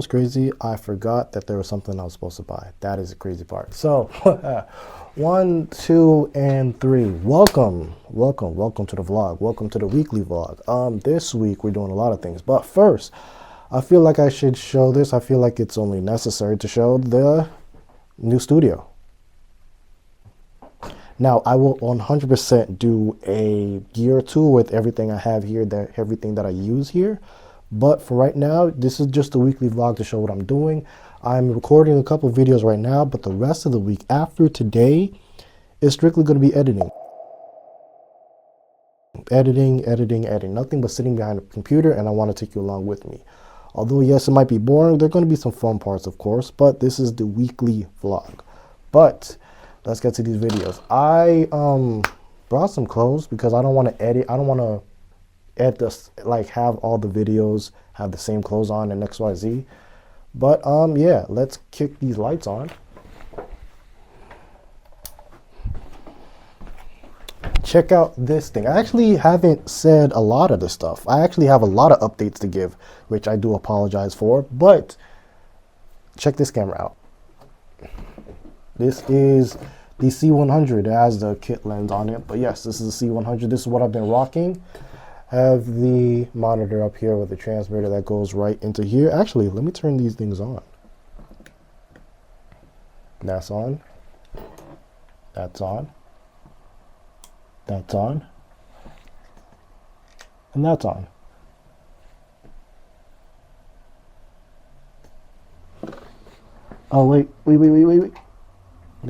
what's crazy? I forgot that there was something I was supposed to buy. That is the crazy part. So, 1, 2, and 3. Welcome to the vlog. Welcome to the weekly vlog. This week we're doing a lot of things, but first, I feel like I should show this. I feel like it's only necessary to show the new studio. Now, I will 100% do a gear tour with everything I have here, everything that I use here. But for right now, this is just a weekly vlog to show what I'm doing. I'm recording a couple videos right now, but the rest of the week after today is strictly going to be editing. Editing. Nothing but sitting behind a computer, and I want to take you along with me. Although, yes, it might be boring. There are going to be some fun parts, of course, but this is the weekly vlog. But let's get to these videos. I brought some clothes because I don't want to edit. I don't want to edit this, like have all the videos have the same clothes on and XYZ. But yeah, let's kick these lights on. Check out this thing. I actually haven't said a lot of this stuff. I actually have a lot of updates to give, which I do apologize for, but check this camera out. This is the C100. It has the kit lens on it, but yes, this is the C100. This is what I've been rocking. Have the monitor up here with the transmitter that goes right into here. Actually, let me turn these things on. That's on. That's on. That's on. And that's on. Oh, wait. There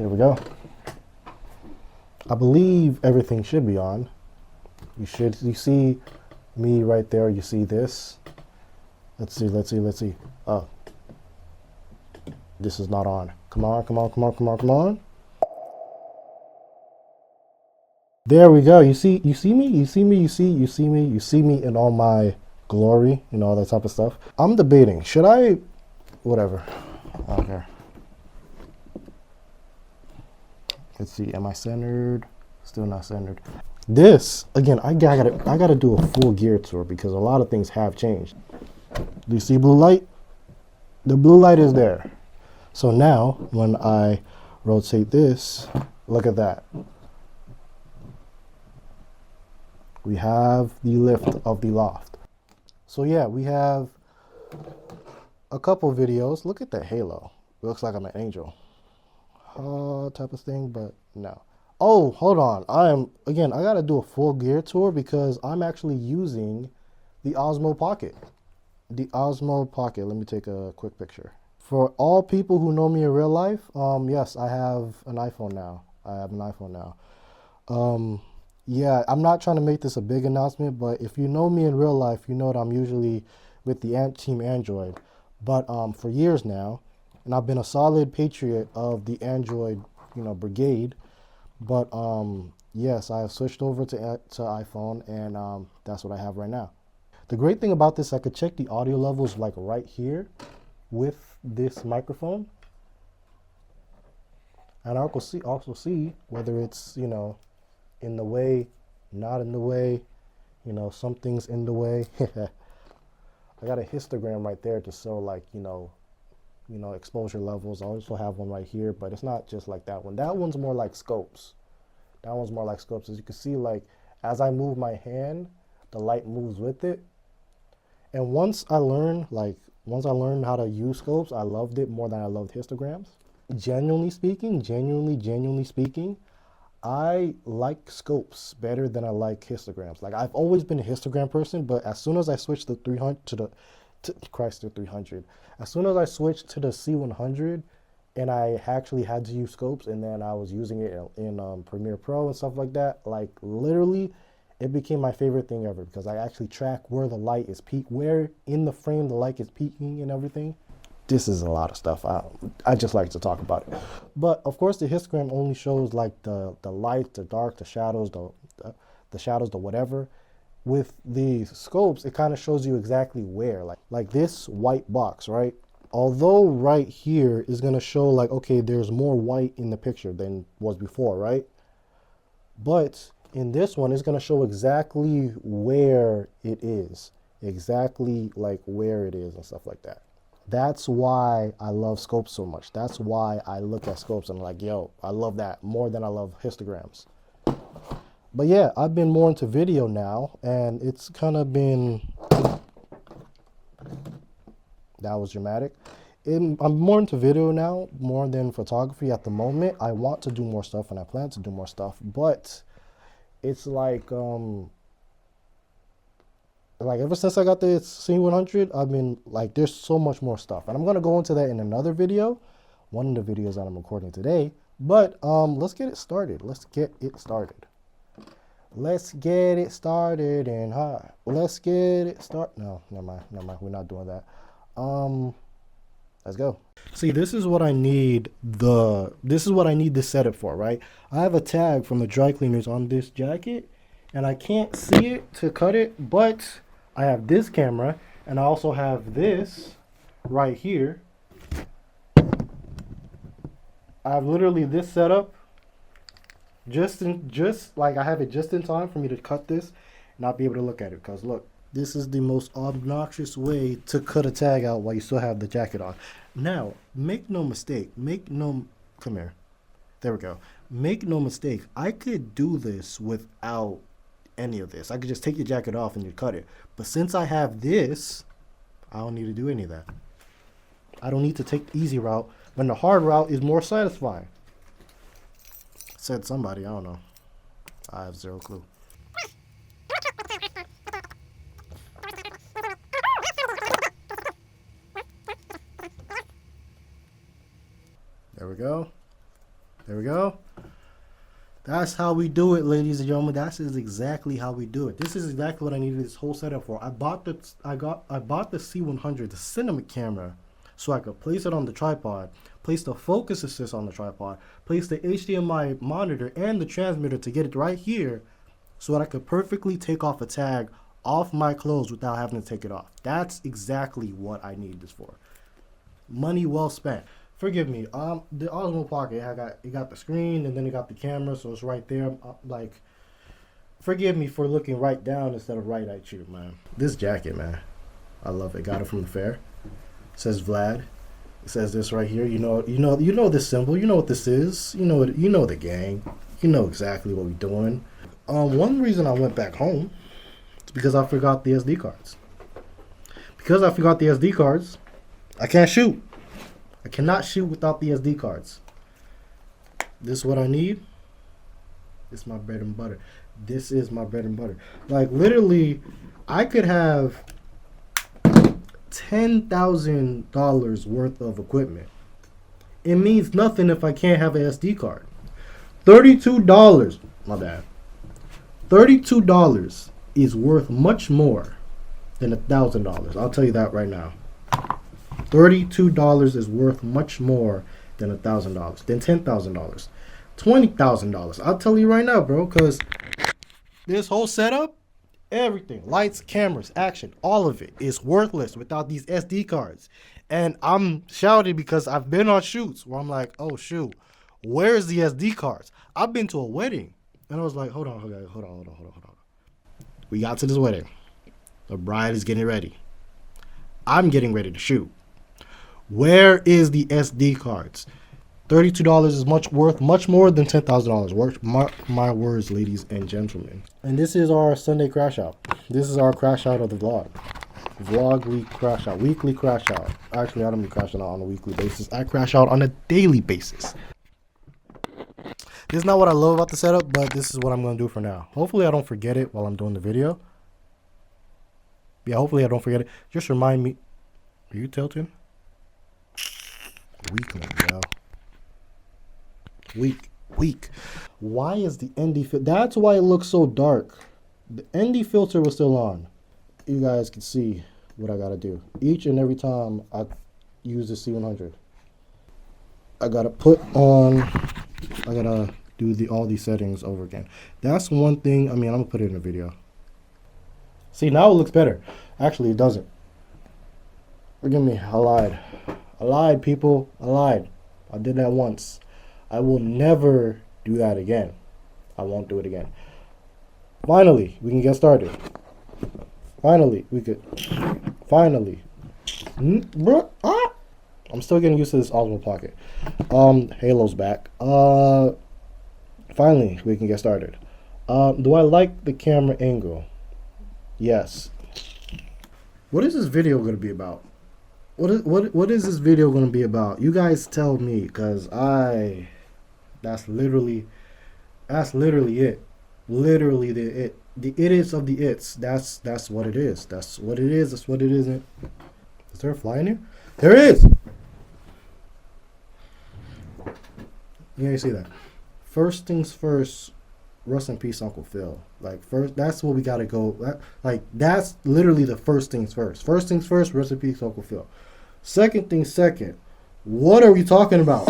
we go. I believe everything should be on. You see me right there. You see this. Let's see. Oh, this is not on. Come on. There we go. You see me in all my glory and all that type of stuff. I'm debating. Should I, whatever. I don't care. Let's see. Am I centered? Still not centered. This, again, I gotta do a full gear tour because a lot of things have changed. Do you see blue light? The blue light is there. So now, when I rotate this, look at that. We have the lift of the loft. So yeah, we have a couple videos. Look at that halo. It looks like I'm an angel. Type of thing, but no. Oh, hold on. I gotta do a full gear tour because I'm actually using the Osmo Pocket. The Osmo Pocket. Let me take a quick picture. For all people who know me in real life, yes, I have an iPhone now. Yeah, I'm not trying to make this a big announcement, but if you know me in real life, you know that I'm usually with the team Android. But for years now, and I've been a solid patriot of the Android, brigade. But yes, I have switched over to iPhone, and that's what I have right now. The great thing about this, I could check the audio levels like right here with this microphone, and I also see whether it's in the way, not in the way, something's in the way. I got a histogram right there to show like exposure levels. I also have one right here, but it's not just like that one. That one's more like scopes. As you can see, like as I move my hand, the light moves with it. And once I learned how to use scopes, I loved it more than I loved histograms. Genuinely speaking, I like scopes better than I like histograms. Like I've always been a histogram person, but as soon as I switched the 300 to the 300, as soon as I switched to the C100, and I actually had to use scopes, and then I was using it in Premiere Pro and stuff like that, like literally, it became my favorite thing ever because I actually track where the light is where in the frame the light is peaking and everything. This is a lot of stuff. I just like to talk about it. But of course, the histogram only shows like the light, the dark, the shadows, the shadows, the whatever. With the scopes, it kind of shows you exactly where, like this white box, right? Although right here is going to show like, okay, there's more white in the picture than was before, right? But in this one, it's going to show exactly where it is, exactly like where it is and stuff like that. That's why I love scopes so much. That's why I look at scopes and I'm like, yo, I love that more than I love histograms. But yeah, I've been more into video now, and it's kind of been, that was dramatic. I'm more into video now, more than photography at the moment. I want to do more stuff and I plan to do more stuff, but it's like ever since I got the C100, I've been like, there's so much more stuff, and I'm gonna go into that in another video, one of the videos that I'm recording today. But let's get it started. Let's get it started. Let's get it started and hi. Let's get it start. No, never mind. We're not doing that. Let's go. See, this is what I need this setup for, right? I have a tag from the dry cleaners on this jacket, and I can't see it to cut it, but I have this camera, and I also have this right here. I have literally this setup. Just like I have it just in time for me to cut this and not be able to look at it, because look, this is the most obnoxious way to cut a tag out while you still have the jacket on. Now, make no mistake, come here, there we go. Make no mistake, I could do this without any of this. I could just take your jacket off and you cut it. But since I have this, I don't need to do any of that. I don't need to take the easy route when the hard route is more satisfying. Said somebody, I don't know. I have zero clue. There we go. There we go. That's how we do it, ladies and gentlemen. That is exactly how we do it. This is exactly what I needed this whole setup for. I bought the C100, the cinema camera, so I could place it on the tripod, place the focus assist on the tripod, place the HDMI monitor and the transmitter to get it right here, so that I could perfectly take off a tag off my clothes without having to take it off. That's exactly what I need this for. Money well spent. Forgive me. The Osmo Pocket, it got the screen and then it got the camera, so it's right there. Like, forgive me for looking right down instead of right at you, man. This jacket, man, I love it. Got it from the fair. It says Vlad. It says this right here. You know this symbol. You know what this is. You know the gang. You know exactly what we're doing. One reason I went back home is because I forgot the SD cards. Because I forgot the SD cards, I can't shoot. I cannot shoot without the SD cards. This is what I need. This is my bread and butter. This is my bread and butter. Like, literally, I could have $10,000 worth of equipment. It means nothing if I can't have an SD card. $32, my bad. $32 is worth much more than $1,000. I'll tell you that right now. $32 is worth much more than $1,000, than $10,000, $20,000. I'll tell you right now, bro, because this whole setup, everything, lights, cameras, action, all of it is worthless without these SD cards. And I'm shouting because I've been on shoots where I'm like, oh shoot, where's the SD cards? I've been to a wedding and I was like, hold on. We got to this wedding. The bride is getting ready. I'm getting ready to shoot. Where is the SD cards? $32 is worth much more than $10,000. Mark my words, ladies and gentlemen. And this is our Sunday crash out. This is our crash out of the vlog. Vlog week crash out, weekly crash out. Actually, I don't be crashing out on a weekly basis. I crash out on a daily basis. This is not what I love about the setup, but this is what I'm going to do for now. Hopefully I don't forget it while I'm doing the video. Yeah, hopefully I don't forget it. Just remind me. Are you tilting? Weakling, yo. Weak. Why is the ND filter? That's why it looks so dark. The ND filter was still on. You guys can see what I gotta do. Each and every time I use the C100, I gotta do all these settings over again. That's one thing. I mean, I'm gonna put it in a video. See, now it looks better. Actually, it doesn't. Forgive me, I lied, people. I lied. I did that once. I will never do that again. I won't do it again. Finally, we can get started. Finally. Bro, I'm still getting used to this Osmo Pocket. Halo's back. Finally, we can get started. Do I like the camera angle? Yes. What is this video going to be about? What is this video going to be about? You guys tell me, cause that's literally it. Literally the it. The it is of the it's. That's what it is. That's what it is. That's what it isn't. Is there a fly in here? There is. Yeah, you see that. First things first. Rest in peace, Uncle Phil. Like first, that's what we gotta go. That's literally the first things first. First things first. Rest in peace, Uncle Phil. Second things second. What are we talking about?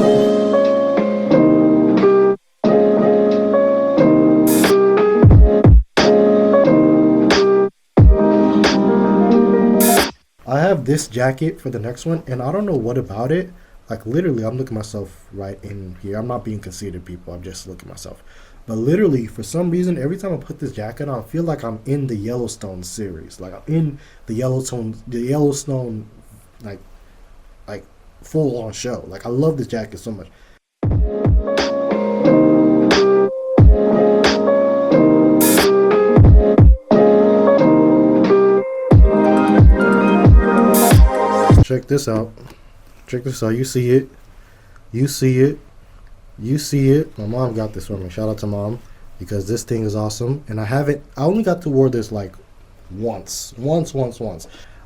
I have this jacket for the next one, and I don't know what about it. Like literally, I'm looking myself right in here. I'm not being conceited, people. I'm just looking myself. But literally, for some reason, every time I put this jacket on, I feel like I'm in the Yellowstone series. Like I'm in the Yellowstone, like full on show. Like I love this jacket so much. Check this out. Check this out. You see it. You see it. You see it. My mom got this for me. Shout out to mom, because this thing is awesome. And I only got to wear this like once.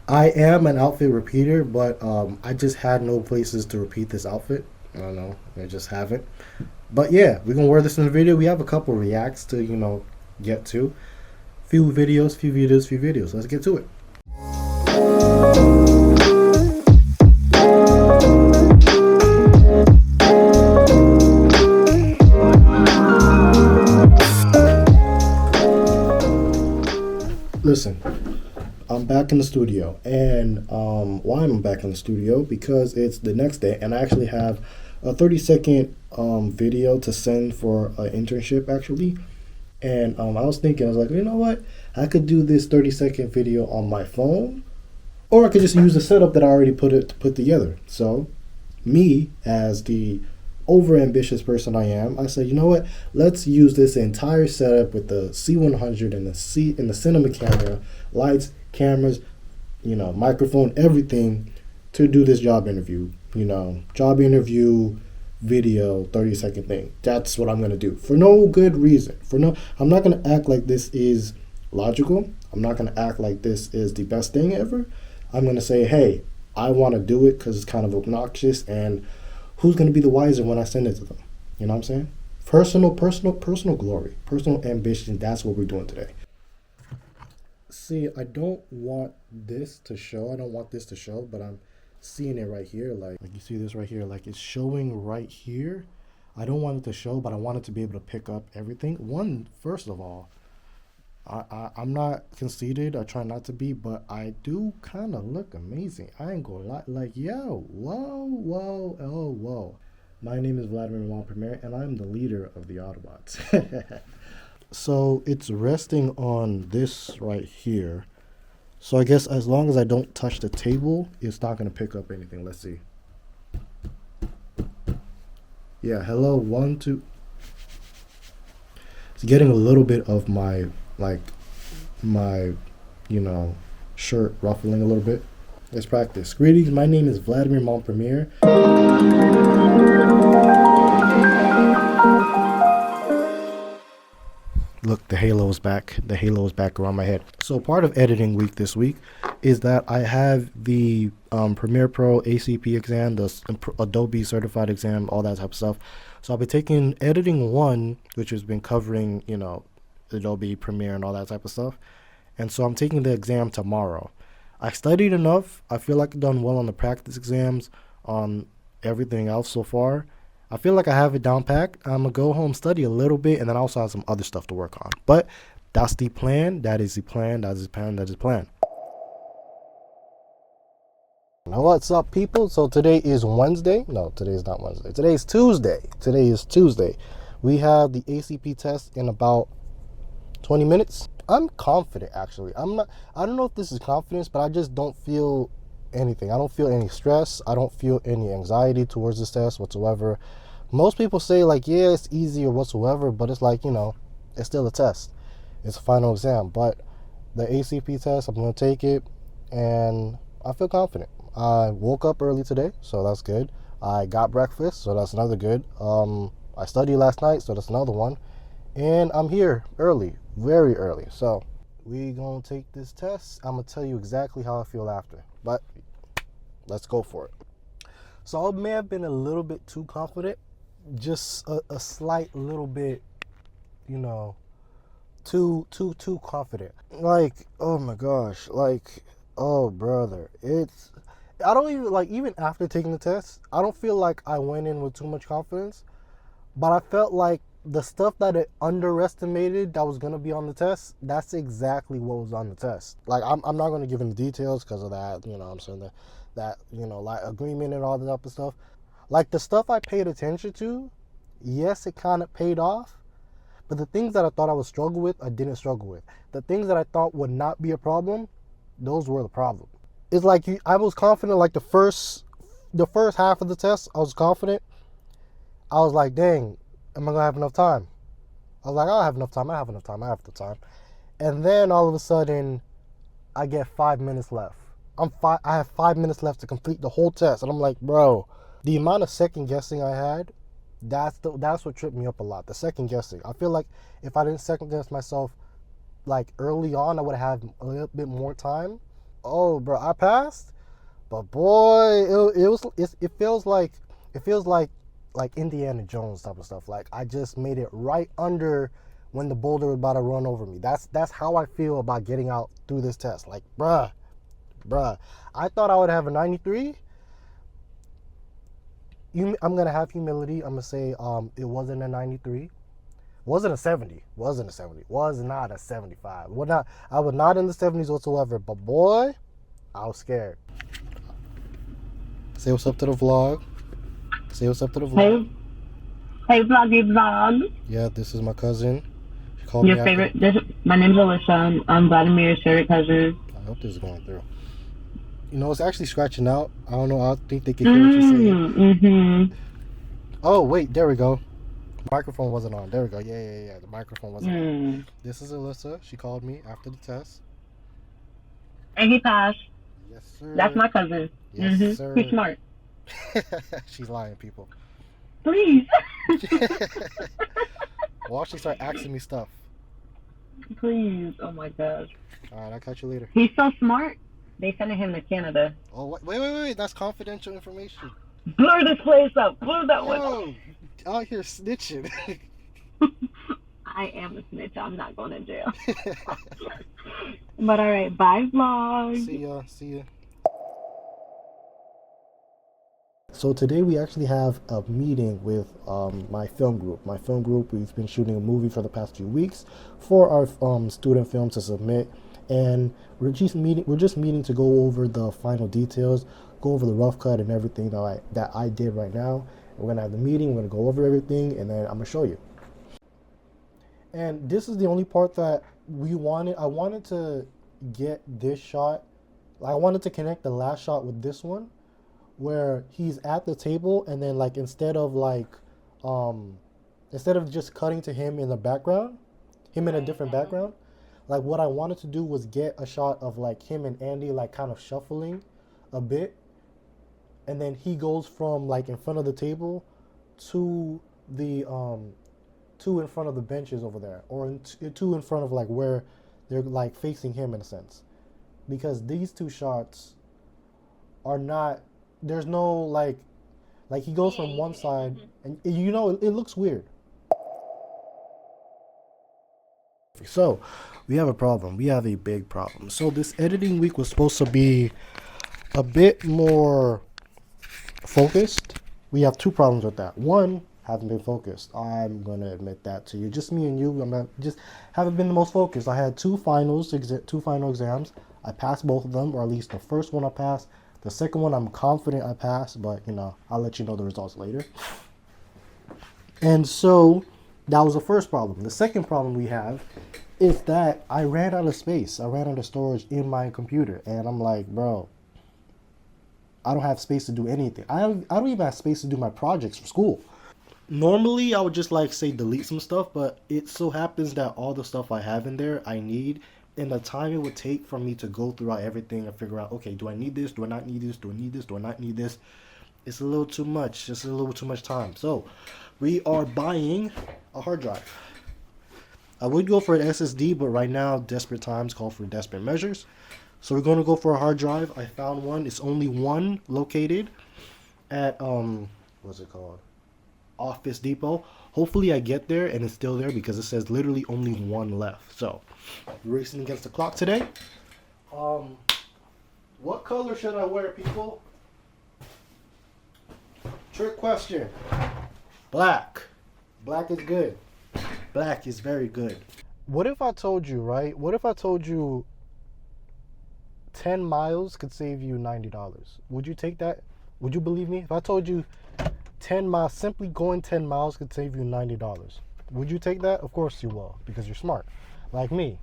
I am an outfit repeater, but I just had no places to repeat this outfit. I don't know. I just haven't. But yeah, we're going to wear this in the video. We have a couple reacts to, get to. Few videos. Let's get to it. Listen, I'm back in the studio, and why am I back in the studio? Because it's the next day, and I actually have a 30-second video to send for an internship, actually. And I was like, you know what? I could do this 30-second video on my phone, or I could just use the setup that I already put together. So, me as the over-ambitious person I am, I said, you know what? Let's use this entire setup with the C100 and the cinema camera, lights, cameras, microphone, everything to do this job interview. Job interview, video, 30-second thing. That's what I'm gonna do for no good reason. I'm not gonna act like this is logical. I'm not gonna act like this is the best thing ever. I'm gonna say, hey, I want to do it because it's kind of obnoxious, and who's going to be the wiser when I send it to them? You know what I'm saying? Personal glory, personal ambition. That's what we're doing today. See, I don't want this to show. But I'm seeing it right here. Like you see this right here. Like it's showing right here. I don't want it to show, but I want it to be able to pick up everything. First of all, I'm not conceited. I try not to be, but I do kind of look amazing. I ain't gonna lie. Like, yo, whoa. My name is Vladimir Montpremier, and I'm the leader of the Autobots. So it's resting on this right here. So I guess as long as I don't touch the table, it's not gonna pick up anything. Let's see. Yeah, hello, 1, 2. It's getting a little bit of my shirt ruffling a little bit. Let's practice. Greetings, my name is Vladimir Montpremier. Look, the halo is back. The halo is back around my head. So part of editing week this week is that I have the Premiere Pro ACP exam, the Adobe certified exam, all that type of stuff. So I'll be taking editing 1, which has been covering, Adobe Premiere and all that type of stuff. And so I'm taking the exam tomorrow. I studied enough. I feel like I've done well on the practice exams, on everything else so far. I feel like I have it down packed. I'm going to go home, study a little bit, and then I also have some other stuff to work on. But that's the plan. That is the plan. That is the plan. That is the plan. Now, what's up, people? So today is Wednesday. No, today is not Wednesday. Today is Tuesday. Today is Tuesday. We have the ACP test in about 20 minutes. I'm confident, actually. I don't know if this is confidence, but I just don't feel anything. I don't feel any stress. I don't feel any anxiety towards this test whatsoever. Most people say like, yeah, it's easy or whatsoever, but it's like, it's still a test. It's a final exam. But the ACT test, I'm going to take it, and I feel confident. I woke up early today, so that's good. I got breakfast, so that's another good. I studied last night, so that's another one. And I'm here early, very early. So we gonna take this test. I'm gonna tell you exactly how I feel after. But let's go for it. So I may have been a little bit too confident, just a slight little bit, too confident. Like, oh my gosh, like, oh brother, I don't even like, even after taking the test, I don't feel like I went in with too much confidence, but I felt like the stuff that it underestimated that was gonna be on the test, that's exactly what was on the test. Like, I'm not gonna give any details because of that, I'm saying that like agreement and all that type of stuff. Like, the stuff I paid attention to, yes, it kind of paid off. But the things that I thought I would struggle with, I didn't struggle with. The things that I thought would not be a problem, those were the problem. It's like I was confident, like the first half of the test, I was confident. I was like, dang, am I going to have enough time? I was like, I'll have enough time. I have enough time. And then all of a sudden, I get 5 minutes left. I have 5 minutes left to complete the whole test. And I'm like, bro, the amount of second guessing I had, that's what tripped me up a lot. The second guessing. I feel like if I didn't second guess myself like early on, I would have had a little bit more time. Oh, bro, I passed, but boy, it feels like Indiana Jones type of stuff. Like, I just made it right under when the boulder was about to run over me. That's how I feel about getting out through this test. Like, bruh, I thought I would have a 93. I'm gonna have humility. I'm gonna say it wasn't a 93, wasn't a 70, was not a 75. I was not in the 70s whatsoever. But boy, I was scared. Say what's up to the vlog. Hey, hey, vloggy vlog. Yeah, this is my cousin. She called Your me favorite. after. My name's Alyssa. I'm Vladimir's favorite cousin. I hope this is going through. It's actually scratching out. I don't know. I think they can hear what you're saying. Mm-hmm. Oh, wait, there we go. The microphone wasn't on. There we go. Yeah. The microphone wasn't on. This is Alyssa. She called me after the test. And he passed. Yes, sir. That's my cousin. Yes, sir. He's smart. She's lying, people. Please. Watch she start asking me stuff. Please. Oh my gosh. All right, I'll catch you later. He's so smart. They sending him to Canada. Oh, wait. That's confidential information. Blur this place up. Blur that one up. Yo, out here snitching. I am a snitch. I'm not going to jail. But all right. Bye, vlog. See ya. So today we actually have a meeting with my film group. We've been shooting a movie for the past few weeks for our student film to submit, and we're just meeting to go over the final details, go over the rough cut and everything that I did right now. We're gonna have the meeting. We're gonna go over everything, and then I'm gonna show you. And this is the only part that we wanted. I wanted to get this shot. I wanted to connect the last shot with this one, where he's at the table, and then like instead of just cutting to him in the background, him in a different background, like what I wanted to do was get a shot of like him and Andy like kind of shuffling a bit, and then he goes from like in front of the table to the to in front of the benches over there, or to in front of like where they're like facing him in a sense, because these two shots are not, there's no like he goes from one side and it looks weird. So we have a problem. We have a big problem. So this editing week was supposed to be a bit more focused. We have two problems with that. One, haven't been focused. I'm gonna admit that to you. Just me and you. Haven't been the most focused. I had two final exams. I passed both of them, or at least the first one I passed. The second one I'm confident I passed, but I'll let you know the results later. And so that was the first problem. The second problem we have is that I ran out of space. I ran out of storage in my computer, and I'm like, bro, I don't have space to do anything. I don't even have space to do my projects for school. Normally, I would just like say delete some stuff, but it so happens that all the stuff I have in there I need, and the time it would take for me to go throughout everything and figure out, okay, do I need this? Do I not need this? Do I need this? Do I not need this? It's a little too much. It's a little too much time. So, we are buying a hard drive. I would go for an SSD, but right now, desperate times call for desperate measures. So we're going to go for a hard drive. I found one. It's only one located at, what's it called? Office Depot. Hopefully I get there and it's still there because it says literally only one left. So, racing against the clock today. What color should I wear, people? Trick question. Black. Black is good. Black is very good. What if I told you, right? What if I told you 10 miles could save you $90? Would you take that? Would you believe me? If I told you 10 miles, simply going 10 miles could save you $90, would you take that? Of course you will, because you're smart, like me.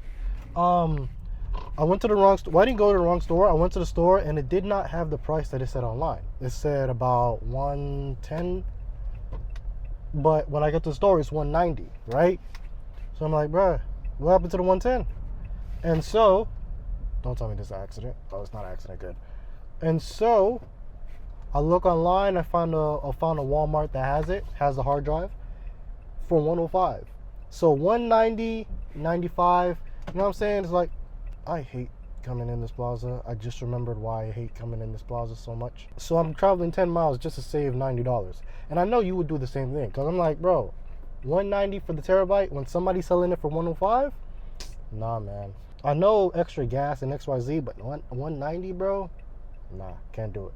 I went to the wrong store. Well, I didn't go to the wrong store. I went to the store and it did not have the price that it said online. It said about 110, but when I get to the store, it's 190, right? So I'm like, bruh, what happened to the 110? And so, don't tell me this is an accident. Oh, it's not an accident, good. And so, I look online, I found a Walmart that has the hard drive for 105. So 190, 95, you know what I'm saying? It's like, I hate coming in this plaza. I just remembered why I hate coming in this plaza so much. So I'm traveling 10 miles just to save $90. And I know you would do the same thing, because I'm like, bro, 190 for the terabyte when somebody's selling it for 105? Nah, man. I know extra gas and XYZ, but 190, bro? Nah, can't do it.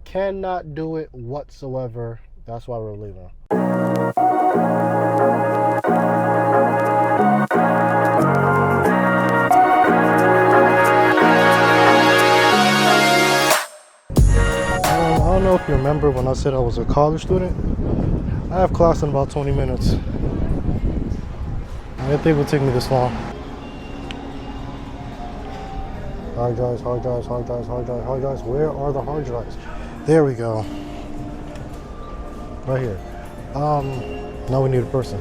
Cannot do it whatsoever. That's why we're leaving. I don't know if you remember when I said I was a college student. I have class in about 20 minutes. I didn't think it would take me this long. Hard drives, hard drives, hard drives, hard drives, hard drives. Where are the hard drives? There we go. Right here. Now we need a person.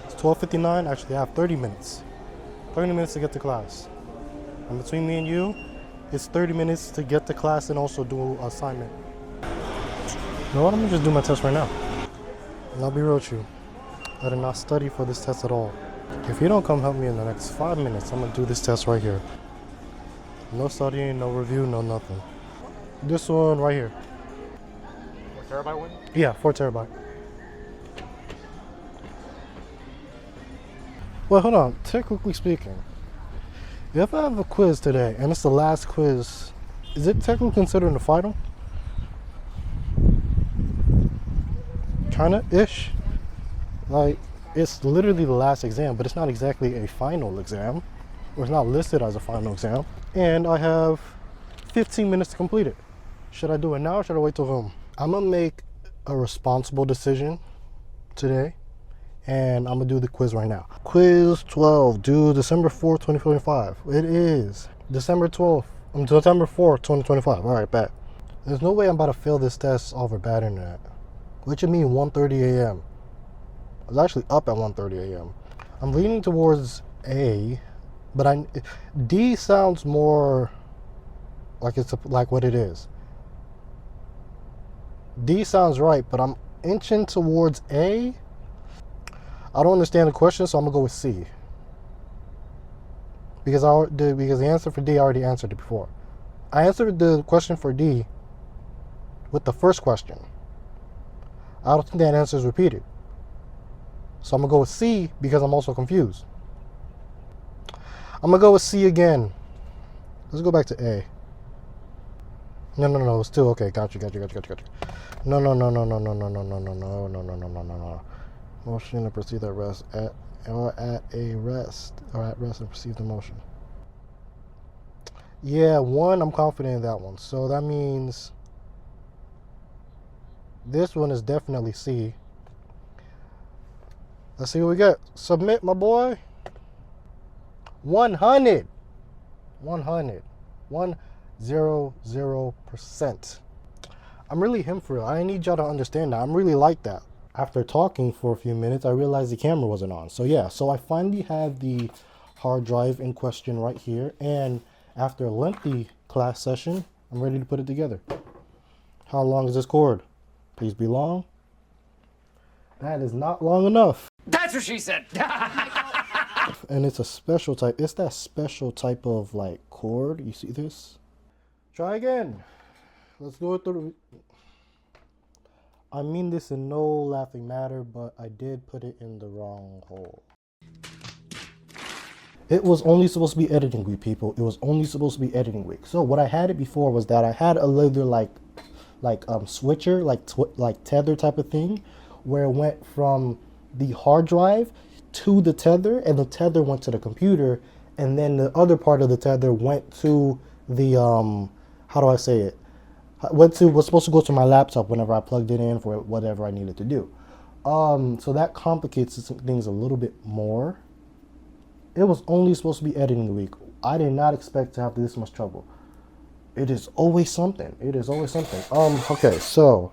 It's 12:59. Actually, I have 30 minutes. 30 minutes to get to class. And between me and you, it's 30 minutes to get to class and also do an assignment. You know what? I'm gonna just do my test right now. And I'll be real with you. I did not study for this test at all. If you don't come help me in the next 5 minutes, I'm gonna do this test right here. No studying, no review, no nothing. This one right here. 4 terabyte one? Yeah, 4 terabyte. Well, hold on. Technically speaking, if I have a quiz today and it's the last quiz, is it technically considered a final? Kinda ish. Like, it's literally the last exam, but it's not exactly a final exam, or it's not listed as a final exam. And I have 15 minutes to complete it. Should I do it now or should I wait till home? I'm gonna make a responsible decision today, and I'm gonna do the quiz right now. Quiz 12, due December 4th, 2025. It is December 12th, September 4th, 2025. All right, bet. There's no way I'm about to fail this test over bad internet. What you mean 1:30 a.m.? I was actually up at 1:30 a.m. I'm leaning towards A, but D sounds more like it's like what it is. D sounds right, but I'm inching towards A. I don't understand the question, so I'm gonna go with C. Because the answer for D, I already answered it before. I answered the question for D with the first question. I don't think that answer is repeated. So I'm gonna go with C because I'm also confused. I'm gonna go with C again. Let's go back to A. No, it's still okay. Got you. No. Motion to proceed at rest at rest and proceed the motion. Yeah, one, I'm confident in that one. So that means this one is definitely C. Let's see what we get. Submit, my boy. 100. 0%. I'm really him for real. I need y'all to understand that. I'm really like that. After talking for a few minutes, I realized the camera wasn't on. So yeah, so I finally have the hard drive in question right here. And after a lengthy class session, I'm ready to put it together. How long is this cord? Please be long. That is not long enough. That's what she said. And it's a special type. It's that special type of like cord. You see this? Try again. Let's go through. I mean this in no laughing matter, but I did put it in the wrong hole. It was only supposed to be editing week, people. It was only supposed to be editing week. So what I had it before was that I had a little switcher, like tether type of thing, where it went from the hard drive to the tether, and the tether went to the computer, and then the other part of the tether went to the how do I say it? Was supposed to go to my laptop whenever I plugged it in for whatever I needed to do. So that complicates things a little bit more. It was only supposed to be editing week. I did not expect to have this much trouble. It is always something. It is always something. Okay, so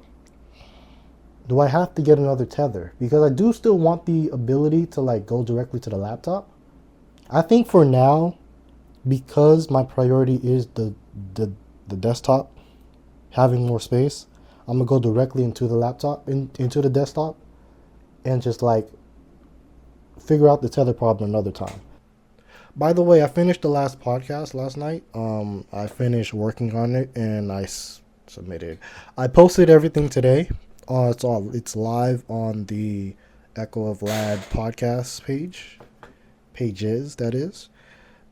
do I have to get another tether? Because I do still want the ability to like go directly to the laptop. I think for now, because my priority is the desktop, having more space, I'm gonna go directly into the laptop, into the desktop, and just like figure out the tether problem another time. By the way, I finished the last podcast last night. I finished working on it and I submitted. I posted everything today. It's live on the Echo of Lad podcast pages. That is.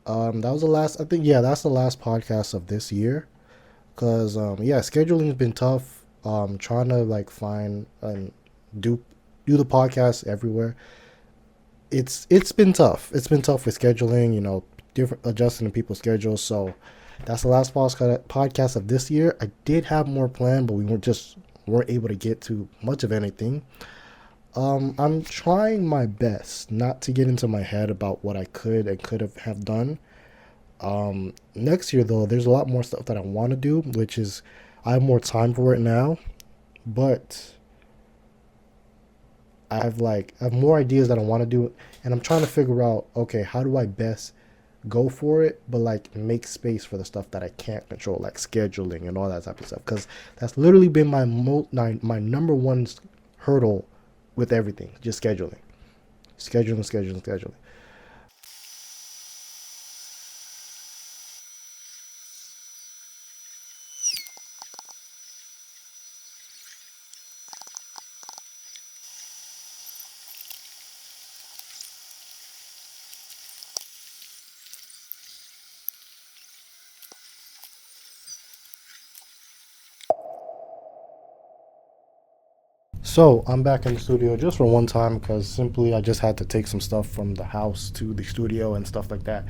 That was the last. I think that's the last podcast of this year. Cause scheduling has been tough. Trying to like find and do the podcast everywhere. It's been tough. It's been tough with scheduling, different adjusting to people's schedules. So that's the last podcast of this year. I did have more planned, but we weren't able to get to much of anything. I'm trying my best not to get into my head about what I could have done. Next year though, there's a lot more stuff that I want to do, which is I have more time for it now, but I have more ideas that I want to do, and I'm trying to figure out, okay, how do I best go for it, but like make space for the stuff that I can't control, like scheduling and all that type of stuff, because that's literally been my number one hurdle with everything, just scheduling. So I'm back in the studio just for one time because simply I just had to take some stuff from the house to the studio and stuff like that.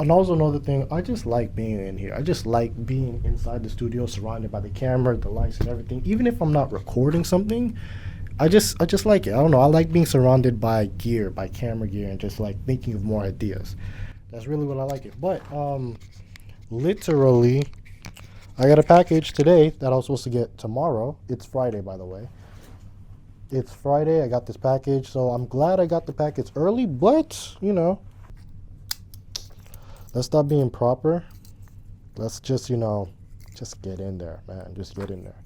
And also another thing, I just like being in here. I just like being inside the studio, surrounded by the camera, the lights, and everything. Even if I'm not recording something, I just like it. I don't know. I like being surrounded by gear, by camera gear, and just like thinking of more ideas. That's really what I like it. But literally, I got a package today that I was supposed to get tomorrow. It's Friday, by the way. It's Friday. I got this package, so I'm glad I got the package early, but, let's stop being proper. Let's just, just get in there, man. Just get in there.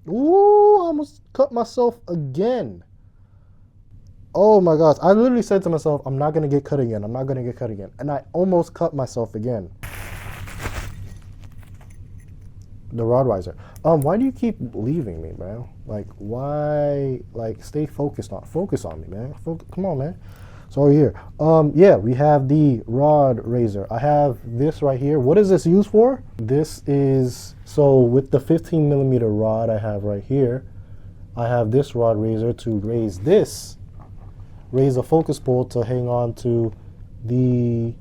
Ooh, I almost cut myself again. Oh my gosh, I literally said to myself, I'm not going to get cut again. And I almost cut myself again. The rod riser. Why do you keep leaving me, man? Like, why? Like, stay focus on me, man. Come on, man. So here, we have the rod raiser. I have this right here. What is this used for? This is, so with the 15 millimeter rod I have right here, I have this rod raiser to raise a focus pole to hang on to the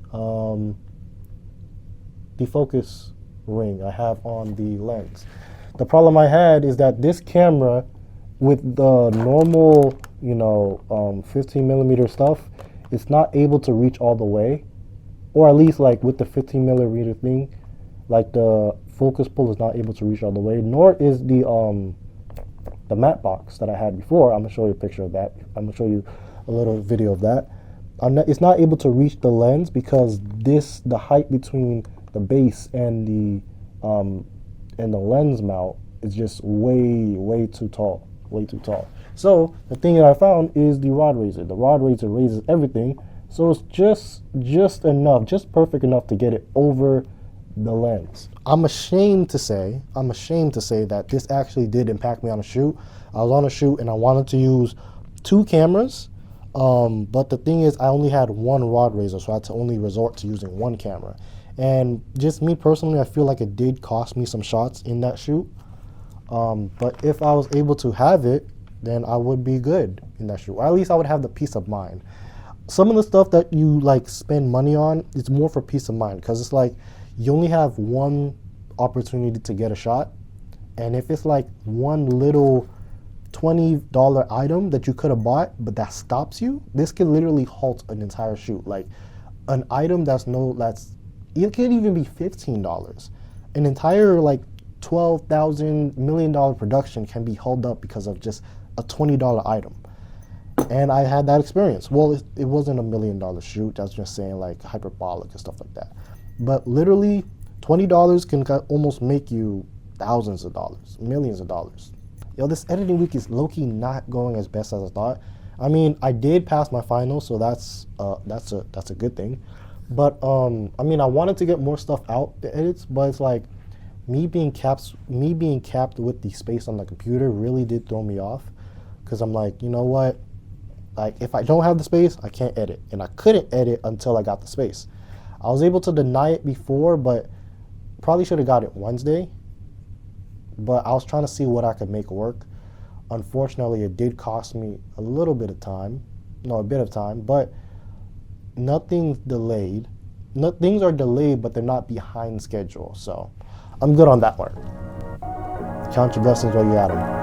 focus ring I have on the lens. The problem I had is that this camera with the normal, 15 millimeter stuff, it's not able to reach all the way, or at least like with the 15 millimeter thing, like the focus pull is not able to reach all the way, nor is the matte box that I had before. I'm gonna show you a picture of that. I'm gonna show you a little video of that. It's not able to reach the lens because the height between the base and the lens mount is just way too tall, way too tall. So the thing that I found is the rod raiser. The rod raiser raises everything, so it's just enough, just perfect enough to get it over the lens. I'm ashamed to say that this actually did impact me on a shoot. I was on a shoot and I wanted to use 2 cameras, but the thing is I only had 1 rod raiser, so I had to only resort to using 1 camera. And just me personally, I feel like it did cost me some shots in that shoot. But if I was able to have it, then I would be good in that shoot, or at least I would have the peace of mind. Some of the stuff that you like spend money on, it's more for peace of mind, because it's like you only have 1 opportunity to get a shot, and if it's like one little $20 item that you could have bought but that stops you, this could literally halt an entire shoot. Like an item it could even be $15. An entire like $12,000 million production can be held up because of just a $20 item. And I had that experience. Well, it wasn't a $1 million shoot. I was just saying like hyperbolic and stuff like that. But literally, $20 can almost make you thousands of dollars, millions of dollars. Yo, this editing week is low-key not going as best as I thought. I mean, I did pass my final, so that's a good thing. But I mean, I wanted to get more stuff out, the edits, but it's like me being capped with the space on the computer really did throw me off, because I'm like, you know what? Like, if I don't have the space, I can't edit, and I couldn't edit until I got the space. I was able to deny it before, but probably should have got it Wednesday. But I was trying to see what I could make work. Unfortunately, it did cost me a bit of time, but nothing's delayed. Things are delayed, but they're not behind schedule. So I'm good on that one. Count your blessings while you got them.